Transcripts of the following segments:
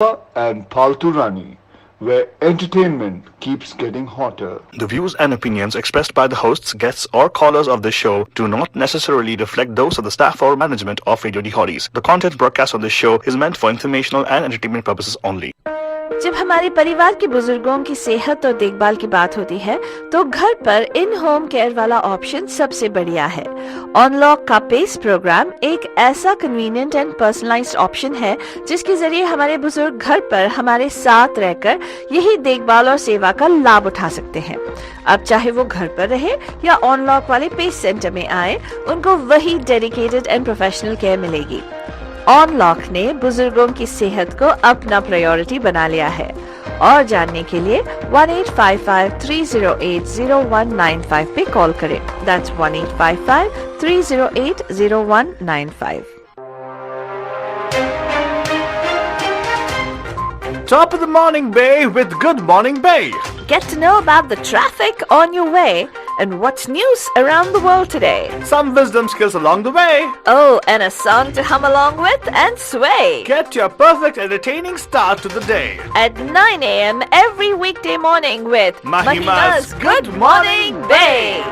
and Paltu Rani, where entertainment keeps getting hotter. The views and opinions expressed by the hosts, guests, or callers of this show do not necessarily reflect those of the staff or management of Radio D Hotties. The content broadcast on this show is meant for informational and entertainment purposes only. जब हमारे परिवार के बुजुर्गों की सेहत और देखभाल की बात होती है तो घर पर इन होम केयर वाला ऑप्शन सबसे बढ़िया है। अनलॉक का पेस प्रोग्राम एक ऐसा कन्वीनियंट एंड पर्सनलाइज्ड ऑप्शन है जिसके जरिए हमारे बुजुर्ग घर पर हमारे साथ रहकर यही देखभाल और सेवा का लाभ उठा सकते हैं। अब चाहे वो घर पर रहे या अनलॉक वाले पेस सेंटर में आए, उनको वही डेडिकेटेड एंड प्रोफेशनल केयर मिलेगी। अनलॉक ने बुजुर्गों की सेहत को अपना प्रायोरिटी बना लिया है और जानने के लिए 1855-308-0195 पे कॉल करें। That's 1855-308-0195। Top of the morning, Bay, with Good Morning Bay. Get to know about the traffic on your way and what's news around the world today. Some wisdom skills along the way. Oh, and a song to hum along with and sway. Get your perfect entertaining start to the day. At 9 a.m. every weekday morning with Mahima's Good Morning Bay.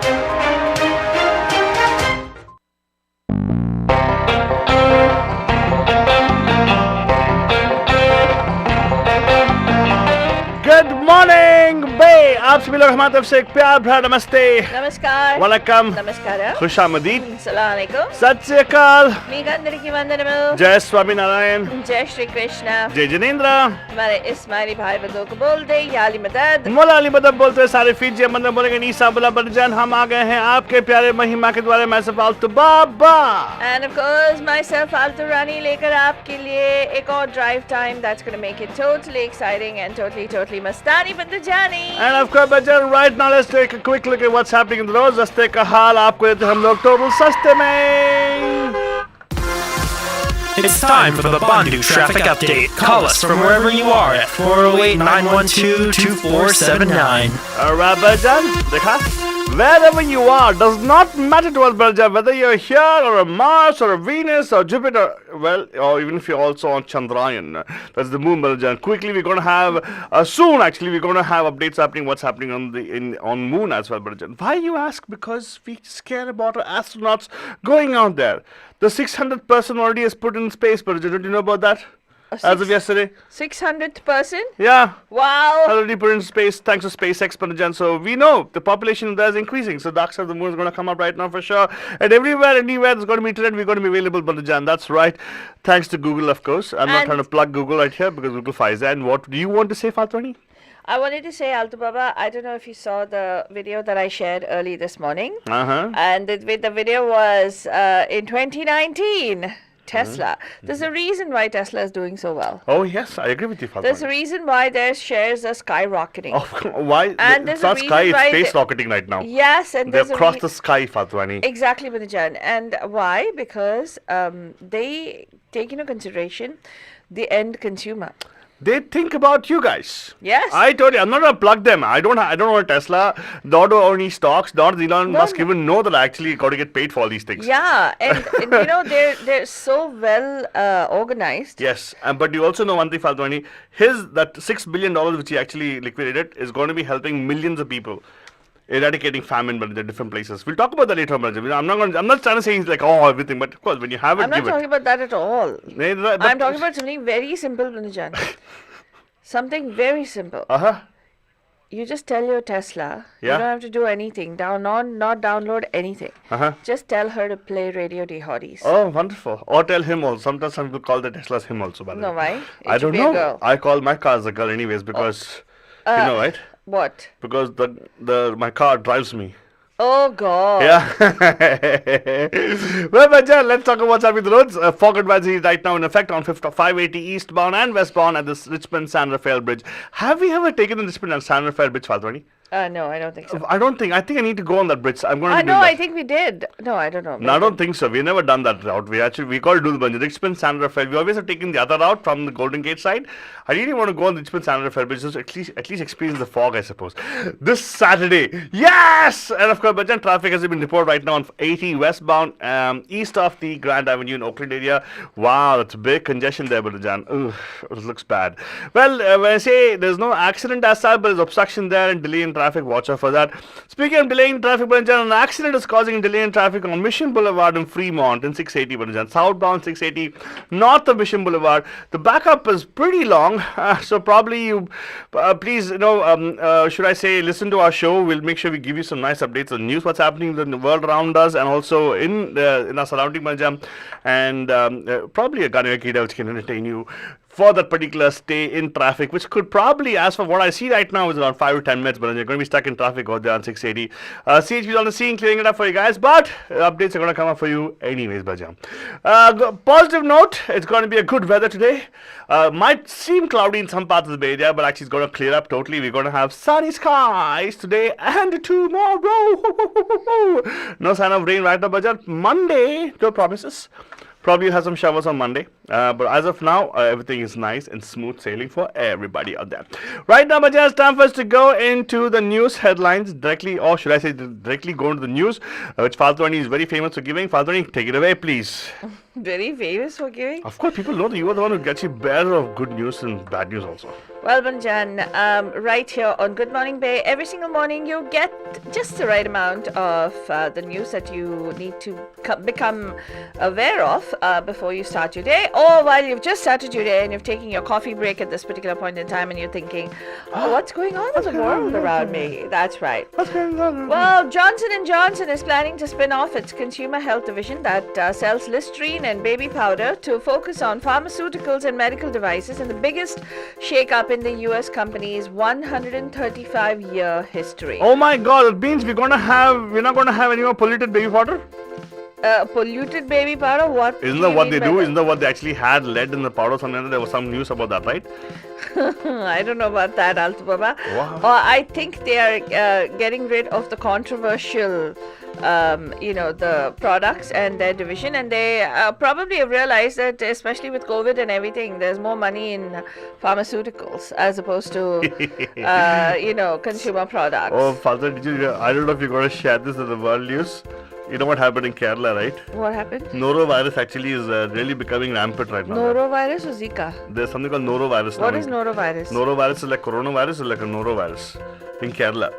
Good morning, Bay. आप सभी लोग हमारी तरफ से एक प्यार भरा नमस्ते, नमस्कार, वनकम, नमस्कार, खुशामदीद, अस्सलाम वालेकुम, सत श्री अकाल, मीगंदरिकी वंदनम, जय स्वामी नारायण, जय श्री कृष्ण। जय जिनेंद्र। हमारे इस्माइली भाई बंधुओं को बोल दे याली मदद। मौला अली मदद बोलते हैं सारे फीजी मंदिर बोलेंगे नीसा बुला बरजान। हम आ गए हैं आपके प्यारे महिमा के द्वारा। मैं सब फालतू बाबा And of course, myself, Faltu Rani, लेकर आपके लिए एक और drive time that's going to make it totally exciting and totally mastani बंदू जानी। And of course, Bajan, right now let's take a quick look at what's happening in the roads. रास्ते का हाल आपको देते हैं हम लोग टोटल सस्ते में। It's time for the Bandu traffic update. Call us from wherever you are at 408-912-2479. Alright, Bajan, देखा? Wherever you are, does not matter to us, Bajan, whether you're here or a Mars or a Venus or Jupiter, well, or even if you're also on Chandrayaan, that's the moon, Bajan. Quickly, we're going to have, soon actually, we're going to have updates happening, what's happening on moon as well, Bajan. Why you ask? Because we just care about our astronauts going out there. The 600th person already is put in space, Bajan. Don't you know about that? As of yesterday. 600th person? Yeah. Wow. Already put in space thanks to SpaceX, Panajan. So we know the population there is increasing. So dark side of the moon is going to come up right now for sure. And anywhere there's going to be internet, we're going to be available, Panajan. That's right. Thanks to Google, of course. I'm not trying to plug Google right here because Google fires that. And what do you want to say, Fatwani? I wanted to say, Altu Baba, I don't know if you saw the video that I shared early this morning. And the video was in 2019. Tesla. There's a reason why Tesla is doing so well. Oh, yes, I agree with you, Fatwani. There's a reason why their shares are skyrocketing. Oh, why? And it's not sky, it's space rocketing right now. Yes, and they've crossed the sky, Fatwani. Exactly, Banajan. And why? Because they take into consideration the end consumer. They think about you guys. Yes. I told you, I'm not gonna plug them. I don't own a Tesla. Nor do I own any stocks. Nor does Elon Musk even know that I actually got to get paid for all these things. Yeah, and you know they're so well organized. Yes, but you also know one thing, Faltwani. That $6 billion which he actually liquidated is going to be helping millions of people. Eradicating famine, but in different places. We'll talk about that later, I'm not trying to say he's like everything, but of course when you have it, I'm not talking about that at all. I'm talking about something very simple, Banajan. Something very simple. You just tell your Tesla. You don't have to do anything. Not download anything. Just tell her to play Radio D Hotties. Oh, wonderful. Or tell him also. Sometimes some people call the Teslas him also. By the No, way. why? I don't know. I call my cars a girl anyways because you know, right? What? Because my car drives me. Oh God. Yeah. Well, Bajan, let's talk about what's happening on the roads. Fog advisory right now in effect on 580 eastbound and westbound at this Richmond San Rafael Bridge. Have we ever taken the Richmond and San Rafael Bridge, Faltwani? No, I don't think so. I don't think. I think I need to go on that bridge. I'm going to. No, I think we did. No, I don't know. No, I don't think so. We've never done that route. We call it do the Banjir. Richmond San Rafael. We always have taken the other route from the Golden Gate side. I really want to go on the Richmond San Rafael bridge, just at least experience the fog, I suppose. This Saturday, yes! And of course, Bajan traffic has been reported right now on 80 westbound, east of the Grand Avenue in Oakland area. Wow, that's big congestion there, Bajan. Ugh, it looks bad. Well, when I say there's no accident as such, but there's obstruction there and delay in traffic. Watch out for that. Speaking of delay in traffic, Bajan, an accident is causing delay in traffic on Mission Boulevard in Fremont in 680, Bajan. Southbound 680, north of Mission Boulevard. The backup is pretty long, so probably you, please, should I say, listen to our show. We'll make sure we give you some nice updates on news, what's happening in the world around us, and also in our surrounding Bajan, and probably a Ganaya Kida which can entertain you for that particular stay in traffic, which could probably, as for what I see right now, is around 5 to 10 minutes, but you're going to be stuck in traffic out there on 680. CHP is on the scene, clearing it up for you guys, but updates are going to come up for you anyways, Bajam. Positive note, it's going to be a good weather today. Might seem cloudy in some parts of the Bay Area, but actually it's going to clear up totally. We're going to have sunny skies today and tomorrow. No sign of rain right now, Bajam. Monday, no promises. Probably have some showers on Monday, but as of now, everything is nice and smooth sailing for everybody out there. Right now, Bajan, it's time for us to go into the news headlines directly, or should I say directly go into the news, which Faltwani is very famous for giving. Faltwani, take it away, please. Very famous for giving? Of course, people know that you are the one who gets you better of good news and bad news also. Well, Banjan, right here on Good Morning Bay, every single morning you get just the right amount of the news that you need to become aware of before you start your day, or while you've just started your day and you're taking your coffee break at this particular point in time and you're thinking, what's going on in the world around me? That's right. What's going on? Well, Johnson & Johnson is planning to spin off its consumer health division that sells Listerine and baby powder to focus on pharmaceuticals and medical devices, in the biggest shake-up in the US company's 135-year history. Oh my God! It means we're not going to have any more polluted baby powder. Polluted baby powder? What? Isn't that what they do? Isn't that what they actually had lead in the powder or something? There was some news about that, right? I don't know about that, Altu Baba. Wow. I think they are getting rid of the controversial, the products and their division, and they probably have realized that, especially with COVID and everything, there's more money in pharmaceuticals as opposed to, consumer products. Oh, Father, I don't know if you're going to share this in the world news. You know what happened in Kerala, right? What happened? Norovirus actually is really becoming rampant right now. Norovirus or Zika? There's something called Norovirus. What is Norovirus? Norovirus is like coronavirus, or like a norovirus in Kerala.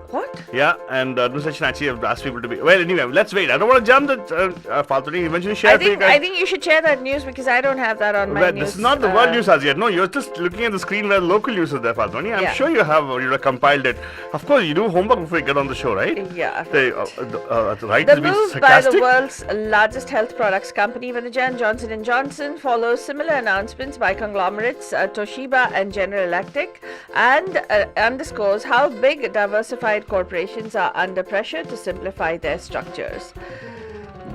What? Yeah, and administration actually have asked people to be. Well, anyway, let's wait. I don't want to jump the Faltari. Eventually share. I think you should share that news because I don't have that on my news. This is not the world news as yet. No, you're just looking at the screen where local news is there, Faltari. I'm sure you have compiled it. Of course, you do homework before you get on the show, right? Yeah. Right. The move by the world's largest health products company, Johnson & Johnson, follows similar announcements by conglomerates Toshiba and General Electric, and underscores how big diversified corporations are under pressure to simplify their structures.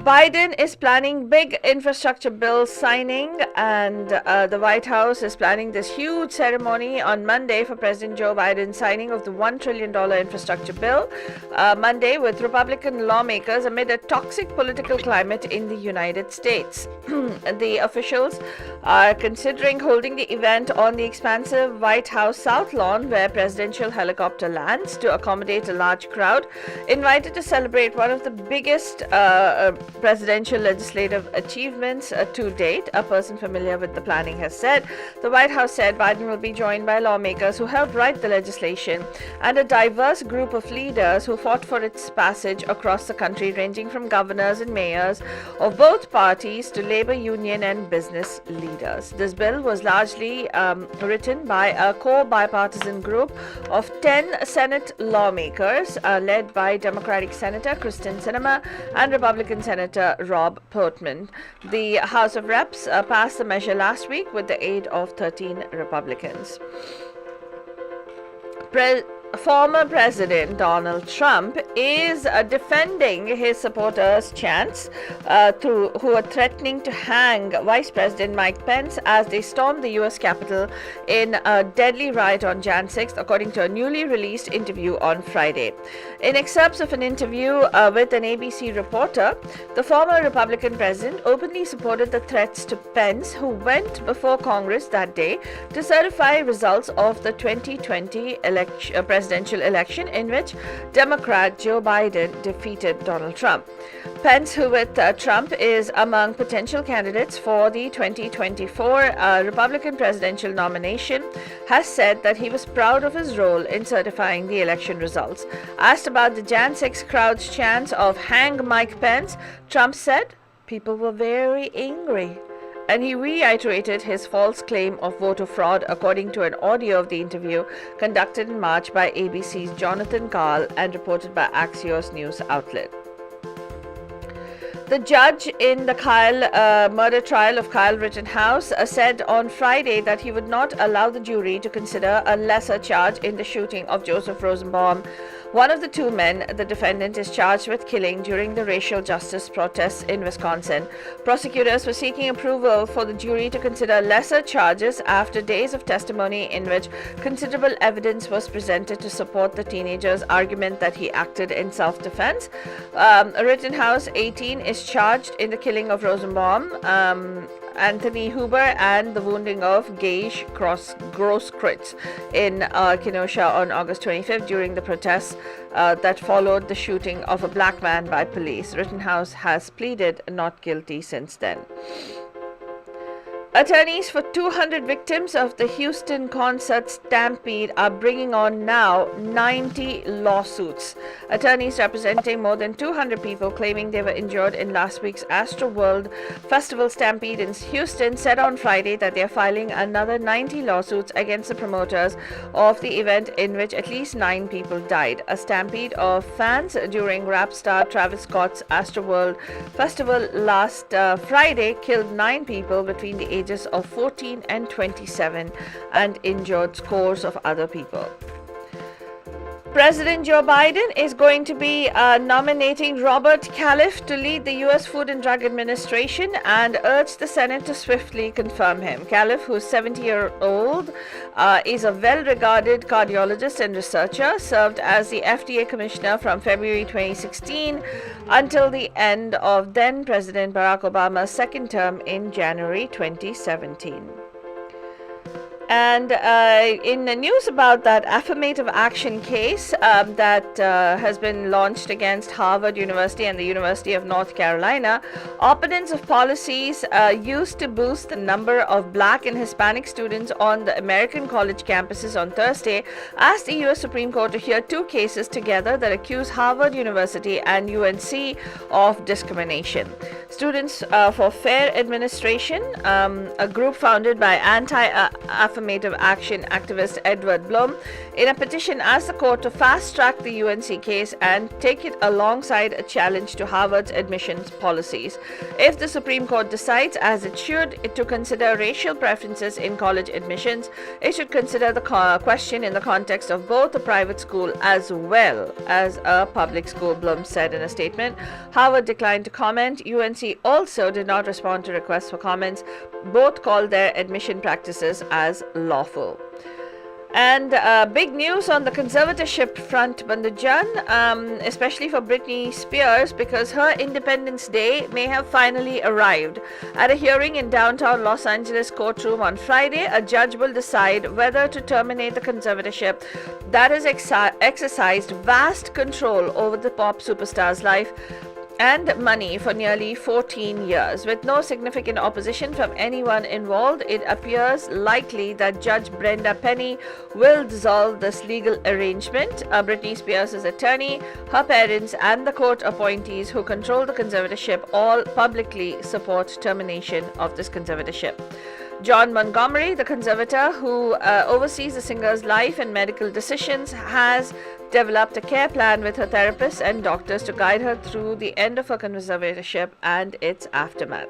Biden is planning big infrastructure bill signing, and the White House is planning this huge ceremony on Monday for President Joe Biden's signing of the $1 trillion infrastructure bill, Monday, with Republican lawmakers amid a toxic political climate in the United States. The officials are considering holding the event on the expansive White House South Lawn, where presidential helicopter lands to accommodate a large crowd invited to celebrate one of the biggest presidential legislative achievements to date, a person familiar with the planning has said. The White House said Biden will be joined by lawmakers who helped write the legislation and a diverse group of leaders who fought for its passage across the country, ranging from governors and mayors of both parties to labor union and business leaders. This bill was largely written by a core bipartisan group of 10 Senate lawmakers led by Democratic Senator Kristen Sinema and Republican Senator Rob Portman. The House of Reps passed the measure last week with the aid of 13 Republicans. former President Donald Trump is defending his supporters' chants who are threatening to hang Vice President Mike Pence as they stormed the U.S. Capitol in a deadly riot on Jan 6th, according to a newly released interview on Friday. In excerpts of an interview with an ABC reporter, the former Republican president openly supported the threats to Pence, who went before Congress that day to certify results of the 2020 presidential election in which Democrat Joe Biden defeated Donald Trump. Pence, who with Trump is among potential candidates for the 2024 Republican presidential nomination, has said that he was proud of his role in certifying the election results. Asked about the Jan 6 crowd's chants of "Hang Mike Pence," Trump said, "People were very angry." And he reiterated his false claim of voter fraud, according to an audio of the interview conducted in March by ABC's Jonathan Karl and reported by Axios news outlet. The judge in the murder trial of Kyle Rittenhouse said on Friday that he would not allow the jury to consider a lesser charge in the shooting of Joseph Rosenbaum. One of the two men, the defendant, is charged with killing during the racial justice protests in Wisconsin. Prosecutors were seeking approval for the jury to consider lesser charges after days of testimony in which considerable evidence was presented to support the teenager's argument that he acted in self-defense. Rittenhouse, 18, is charged in the killing of Rosenbaum, Anthony Huber, and the wounding of Gage Grosskreutz in Kenosha on August 25th during the protests that followed the shooting of a black man by police. Rittenhouse has pleaded not guilty since then. Attorneys for 200 victims of the Houston concert stampede are bringing on now 90 lawsuits. Attorneys representing more than 200 people claiming they were injured in last week's Astroworld Festival stampede in Houston said on Friday that they are filing another 90 lawsuits against the promoters of the event, in which at least 9 people died. A stampede of fans during rap star Travis Scott's Astroworld Festival last Friday killed 9 people between the ages of 14 and 27 and injured scores of other people. President Joe Biden is going to be nominating Robert Califf to lead the U.S. Food and Drug Administration and urged the Senate to swiftly confirm him. Califf, who's 70-year-old, is a well-regarded cardiologist and researcher, served as the FDA commissioner from February 2016 until the end of then-President Barack Obama's second term in January 2017. And in the news about that affirmative action case that has been launched against Harvard University and the University of North Carolina, opponents of policies used to boost the number of Black and Hispanic students on the American college campuses on Thursday asked the U.S. Supreme Court to hear 2 cases together that accuse Harvard University and UNC of discrimination. Students for Fair Administration, a group founded by anti-affirmative action activist Edward Blum, in a petition asked the court to fast-track the UNC case and take it alongside a challenge to Harvard's admissions policies. If the Supreme Court decides, as it should, to consider racial preferences in college admissions, it should consider the question in the context of both a private school as well as a public school, Blum said in a statement. Harvard declined to comment. UNC also did not respond to requests for comments. Both called their admission practices as lawful. And big news on the conservatorship front, Bandujan, especially for Britney Spears, because her Independence Day may have finally arrived. At a hearing in downtown Los Angeles courtroom on Friday, a judge will decide whether to terminate the conservatorship that has exercised vast control over the pop superstar's life and money for nearly 14 years. With no significant opposition from anyone involved, it appears likely that Judge Brenda Penny will dissolve this legal arrangement. Britney Spears' attorney, her parents, and the court appointees who control the conservatorship all publicly support termination of this conservatorship. John Montgomery, the conservator who oversees the singer's life and medical decisions, has developed a care plan with her therapists and doctors to guide her through the end of her conservatorship and its aftermath.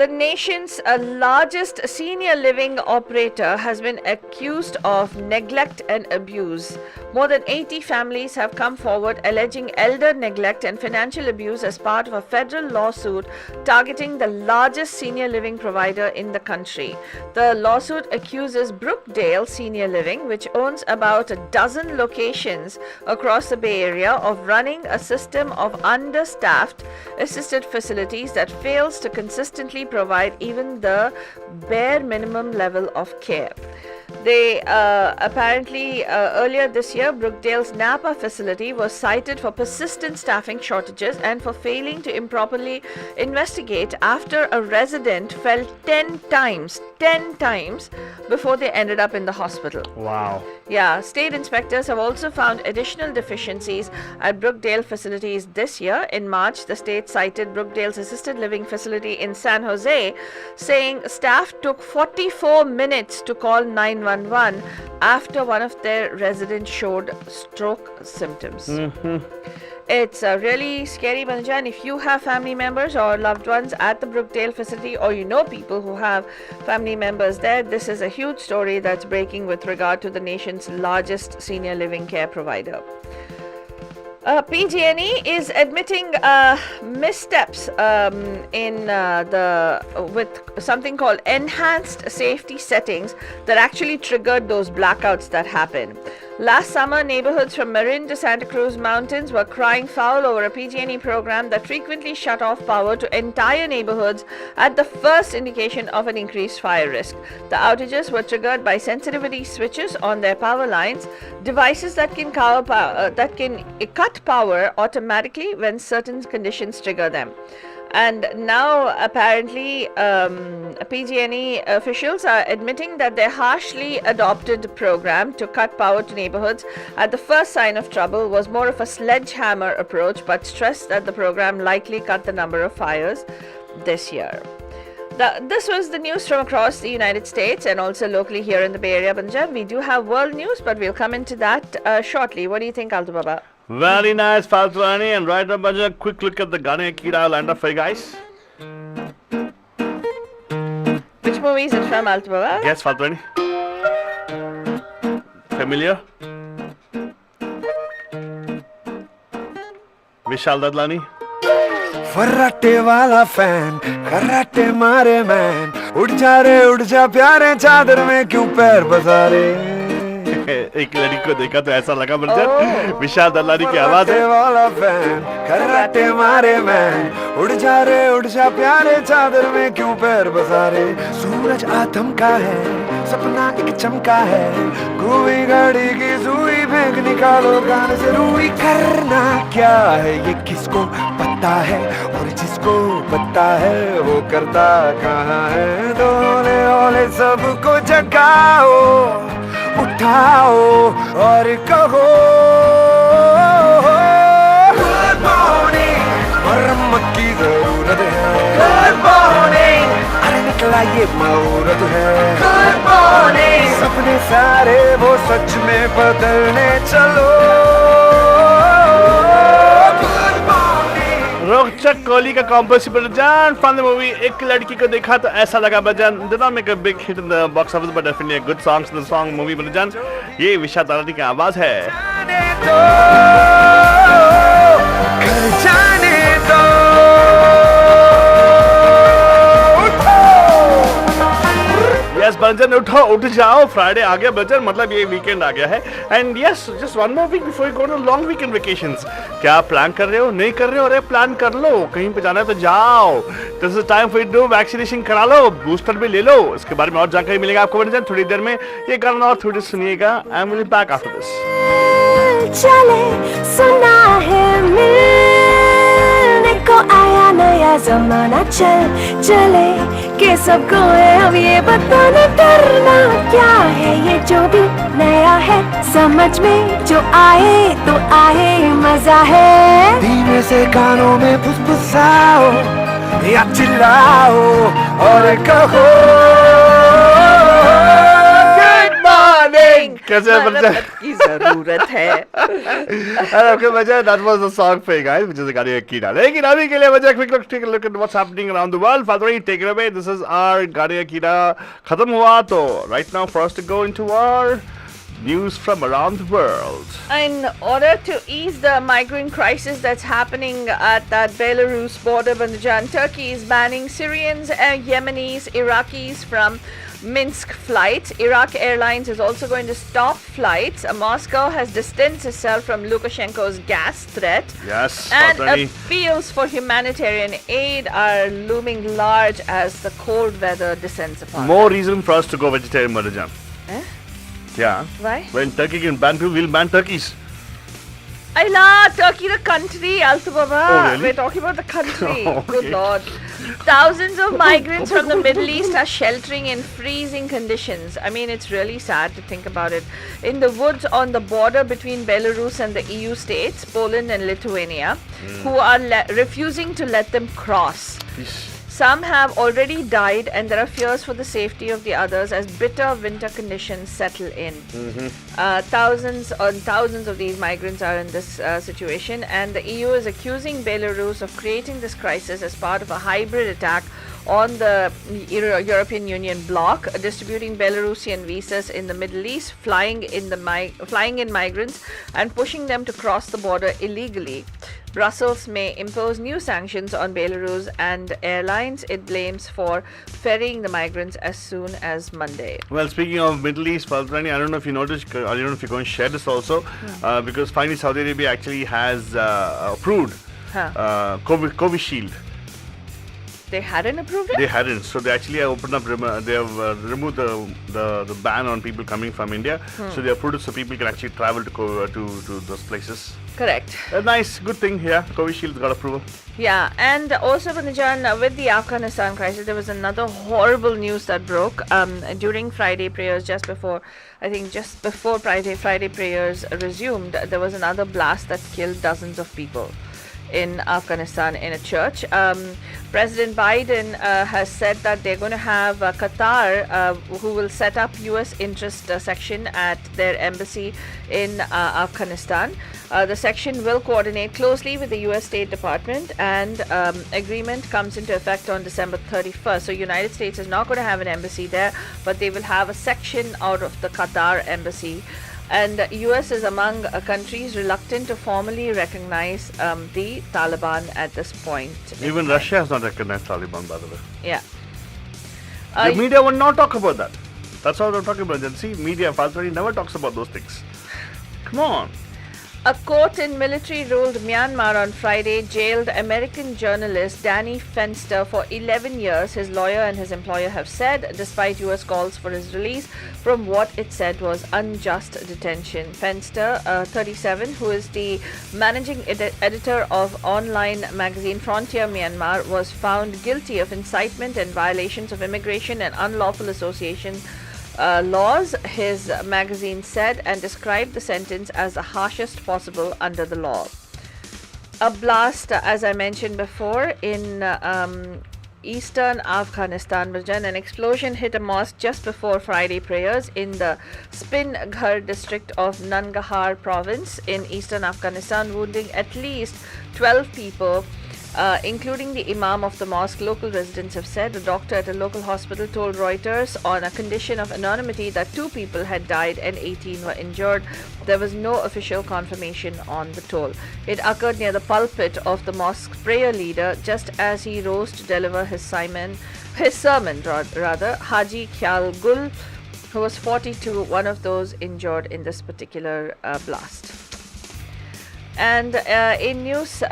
The nation's largest senior living operator has been accused of neglect and abuse. More than 80 families have come forward alleging elder neglect and financial abuse as part of a federal lawsuit targeting the largest senior living provider in the country. The lawsuit accuses Brookdale Senior Living, which owns about a dozen locations across the Bay Area, of running a system of understaffed assisted facilities that fails to consistently provide even the bare minimum level of care. They apparently earlier this year, Brookdale's Napa facility was cited for persistent staffing shortages and for failing to improperly investigate after a resident fell 10 times before they ended up in the hospital. Wow. Yeah, state inspectors have also found additional deficiencies at Brookdale facilities this year. In March, the state cited Brookdale's assisted living facility in San Jose, saying staff took 44 minutes to call 911 after one of their residents showed stroke symptoms. It's really scary, Banjan. If you have family members or loved ones at the Brookdale facility, or you know people who have family members there, this is a huge story that's breaking with regard to the nation's largest senior living care provider. PG&E is admitting missteps with something called enhanced safety settings that actually triggered those blackouts that happened. Last summer, neighborhoods from Marin to Santa Cruz Mountains were crying foul over a PG&E program that frequently shut off power to entire neighborhoods at the first indication of an increased fire risk. The outages were triggered by sensitivity switches on their power lines, devices that can cut power automatically when certain conditions trigger them. And now apparently PG&E officials are admitting that their harshly adopted program to cut power to neighborhoods at the first sign of trouble was more of a sledgehammer approach, but stressed that the program likely cut the number of fires this year. This was the news from across the United States and also locally here in the Bay Area, Punjab. We do have world news, but we'll come into that shortly. What do you think, Altu Baba? Very nice, Faltrani. And right now, Banja, quick look at the Gane Kira lined up for you guys. Which movie is it from, Altu Baba? Yes, Faltrani. Familiar? Vishal Dadlani. फर्राटे वाला fan खर्राटे मारे man उड़ जा प्यारे चादर में क्यों पैर बसा रे एक लड़की को देखा तो ऐसा लगा बंजर विशाल दलानी की आवाज है वाला फैन खर्राटे मारे मैन उड़ जा प्यारे चादर में क्यों पैर बसा रे सूरज आथम का है सपना एक चमका है घूमी गाड़ी की सुई फेंक निकालो कान से रूई करना क्या है ये किसको पता है और जिसको पता है वो करता कहाँ है दोले ओले सबको जगाओ उठाओ और कहो गुड मॉर्निंग मरम्मत की जरूरत है गुड मॉर्निंग अरे निकला ये मुहूर्त है गुड मॉर्निंग सपने सारे वो सच में बदलने चलो रोचक कोहली का कॉम्पोजिशन बजान फ्रॉम द मूवी एक लड़की को देखा तो ऐसा लगा बजान did not make a big hit in the box office but definitely a good songs in the song movie बजान ये विशाल दलानी की आवाज है Yes, Banjan, उठ जाओ फ्राइडे आ गया बजन मतलब ये वीकेंड आ गया है and yes just one more week before you go to long weekend vacations क्या प्लान कर रहे हो नहीं कर रहे हो अरे प्लान कर लो कहीं पे जाना है तो जाओ this is time for you to vaccination करा लो बूस्टर भी ले लो इसके बारे में और जानकारी मिलेगा आपको बंजन थोड़ी देर में ये गाना और थोड़ी सुनिएगा I am will be back after this चले सुना है मिलने को आया नया जमाना चले के सबको है अब ये बताना डरना क्या है ये जो भी नया है समझ में जो आए तो आए मजा है धीमे से कानों में फुसफुसाओ या चिल्लाओ और कहो कैसे है बच्चा? मरम्मत की जरूरत है. Okay, बच्चा, that was the song for you guys, which is the Gadiya Kida. लेकिन अभी के लिए बच्चा, take a look at what's happening around the world. Faturi, take it away. This is our Gadiya Kida. खत्म हुआ तो right now for us to go into our news from around the world. In order to ease the migrant crisis that's happening at that Belarus border, Bandajan, Turkey is banning Syrians, Yemenis, Iraqis from Minsk flights. Iraq Airlines is also going to stop flights. Moscow has distanced itself from Lukashenko's gas threat. Yes, And Faturi. appeals for humanitarian aid are looming large as the cold weather descends upon More them. reason for us to go vegetarian, Madajan. Eh? Yeah. Why? When Turkey can ban people, we'll ban turkeys. I love Turkey, the country, Altu Baba. Oh, really? We're talking about the country. Oh, Good okay. Lord. Thousands of migrants from the Middle East are sheltering in freezing conditions. I mean, it's really sad to think about it. In the woods on the border between Belarus and the EU states, Poland and Lithuania, who are refusing to let them cross. Some have already died, and there are fears for the safety of the others as bitter winter conditions settle in. Thousands on thousands of these migrants are in this situation, and the EU is accusing Belarus of creating this crisis as part of a hybrid attack on the European Union bloc, distributing Belarusian visas in the Middle East, flying in migrants, and pushing them to cross the border illegally. Brussels may impose new sanctions on Belarus and airlines it blames for ferrying the migrants as soon as Monday. Well, speaking of Middle East, Faltrani, I don't know if you noticed, I don't know if you're going to share this also, because finally Saudi Arabia actually has approved Covishield. They hadn't approved it? They hadn't, so they actually opened up. They have removed the ban on people coming from India. So they approved it so people can actually travel to those places. Correct. A nice, good thing. Yeah, Covishield got approval. Yeah, and also, Banajan, with the Afghanistan crisis, there was another horrible news that broke during Friday prayers. Just before Friday prayers resumed, there was another blast that killed dozens of people in Afghanistan in a church. President Biden has said that they're going to have Qatar, who will set up U.S. interest section at their embassy in Afghanistan. The section will coordinate closely with the U.S. State Department, and agreement comes into effect on December 31st. So United States is not going to have an embassy there, but they will have a section out of the Qatar embassy. And US is among countries reluctant to formally recognize the Taliban at this point. Even Russia has not recognized Taliban, by the way. Yeah. The media will not talk about that. That's what I'm talking about. And see, media, Faltrani never talks about those things. Come on. A court in military-ruled Myanmar on Friday jailed American journalist Danny Fenster for 11 years, his lawyer and his employer have said, despite U.S. calls for his release from what it said was unjust detention. Fenster, 37, who is the managing editor of online magazine Frontier Myanmar, was found guilty of incitement and violations of immigration and unlawful association laws, his magazine said, and described the sentence as the harshest possible under the law. A blast, as I mentioned before, in eastern Afghanistan, an explosion hit a mosque just before Friday prayers in the Spin Ghar district of Nangarhar province in eastern Afghanistan, wounding at least 12 people, including the imam of the mosque. Local residents have said. A doctor at a local hospital told Reuters on a condition of anonymity that 2 people had died and 18 were injured. There was no official confirmation on the toll. It occurred near the pulpit of the mosque's prayer leader just as he rose to deliver his sermon, Haji Khyal Gul, who was 42, one of those injured in this particular blast. And in news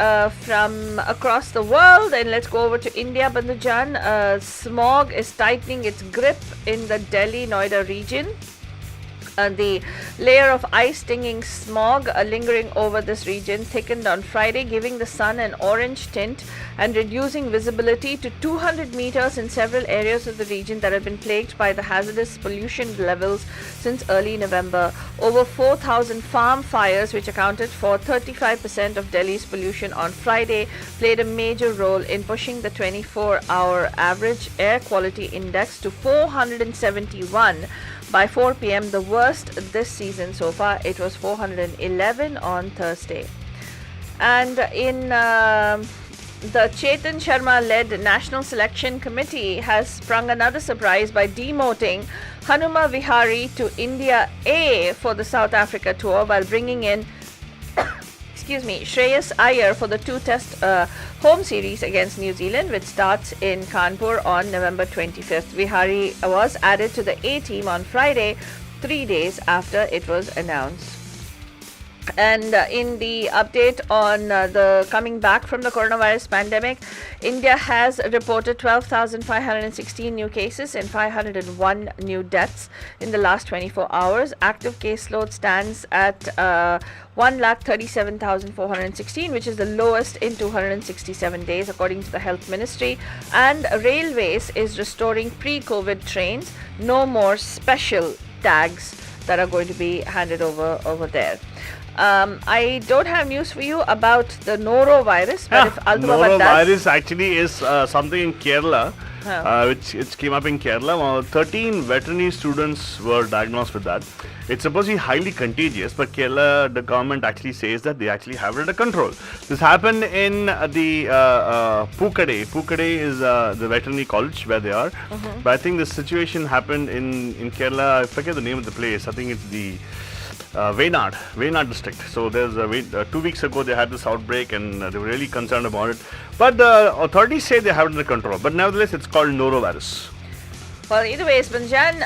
from across the world, and let's go over to India, Bandhujan. Smog is tightening its grip in the Delhi-Noida region. The layer of ice-stinging smog lingering over this region thickened on Friday, giving the sun an orange tint and reducing visibility to 200 meters in several areas of the region that have been plagued by the hazardous pollution levels since early November. Over 4,000 farm fires, which accounted for 35% of Delhi's pollution on Friday, played a major role in pushing the 24-hour average air quality index to 471, by 4 p.m., the worst this season so far. It was 411 on Thursday. And in the Chetan Sharma-led National Selection Committee has sprung another surprise by demoting Hanuma Vihari to India A for the South Africa tour, while bringing in Shreyas Iyer for the two-test home series against New Zealand, which starts in Kanpur on November 25th. Vihari was added to the A team on Friday, 3 days after it was announced. And in the update on the coming back from the coronavirus pandemic, India has reported 12,516 new cases and 501 new deaths in the last 24 hours. Active caseload stands at 1,37,416, which is the lowest in 267 days, according to the Health Ministry. And Railways is restoring pre-COVID trains. No more special tags that are going to be handed over there. I don't have news for you about the Norovirus, but if Altubaba Norovirus actually is something in Kerala, which came up in Kerala. 13 veterinary students were diagnosed with that. It's supposed to be highly contagious, but Kerala, the government actually says that they actually have it under control. This happened in the Pukade. Pukade is the veterinary college where they are. But I think this situation happened in Kerala. I forget the name of the place. I think it's the Wayanad district. So there's 2 weeks ago they had this outbreak and they were really concerned about it. But the authorities say they have it under control. But nevertheless, it's called Norovirus. Well, either way, Banjan,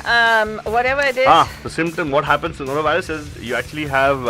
whatever it is. The symptom, what happens to Norovirus is you actually have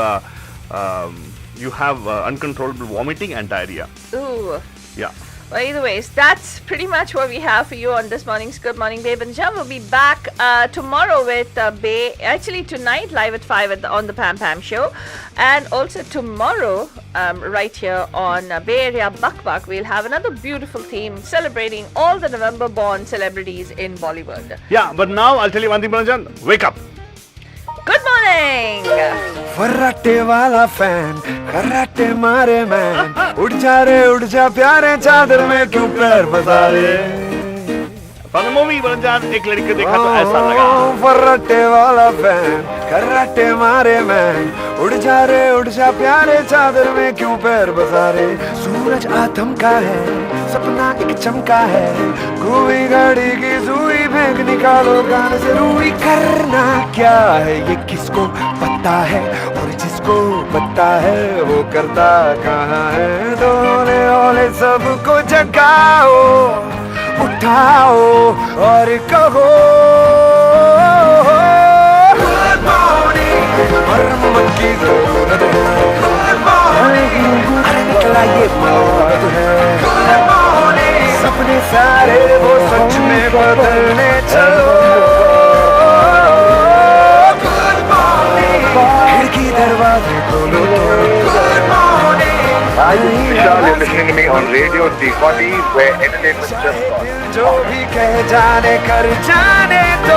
uncontrollable vomiting and diarrhea. Ooh. Yeah. Well, either ways, that's pretty much what we have for you on this morning's Good Morning Babe and Jam. We'll be back tomorrow with Bay, actually tonight live at 5 on the Pam Pam Show. And also tomorrow, right here on Bay Area Buck Buck, we'll have another beautiful theme celebrating all the November-born celebrities in Bollywood. Yeah, but now I'll tell you one thing, Banjan, wake up. Good morning! फर्राटे वाला fan karate मारे man उड़ जा प्यारे चादर में क्यों पैर बसा रे From the movie, Banjan, एक लड़की को देखा तो ऐसा लगा. फर्राटे वाला फैन कराटे मारे मैन उड़ जा प्यारे चादर में क्यों पैर बसा रे सूरज आतम का है सपना एक चमका है कोई गाड़ी की सुई फेंक निकालो कान से रूई करना क्या है ये किसको पता है और जिसको पता है वो करता कहाँ है दोले ओले सबको जगाओ उठाओ और कहो गुड मॉर्निंग और मन की जरूरत है अरे निकला ये मौत है सपने सारे वो सच में बदलने चलो गुड मॉर्निंग खिड़की दरवाजे खोलो good morning Hi, this is Vishal. You're listening to me on Radio D40, where entertainment just starts. जो भी कह जाने कर जाने तो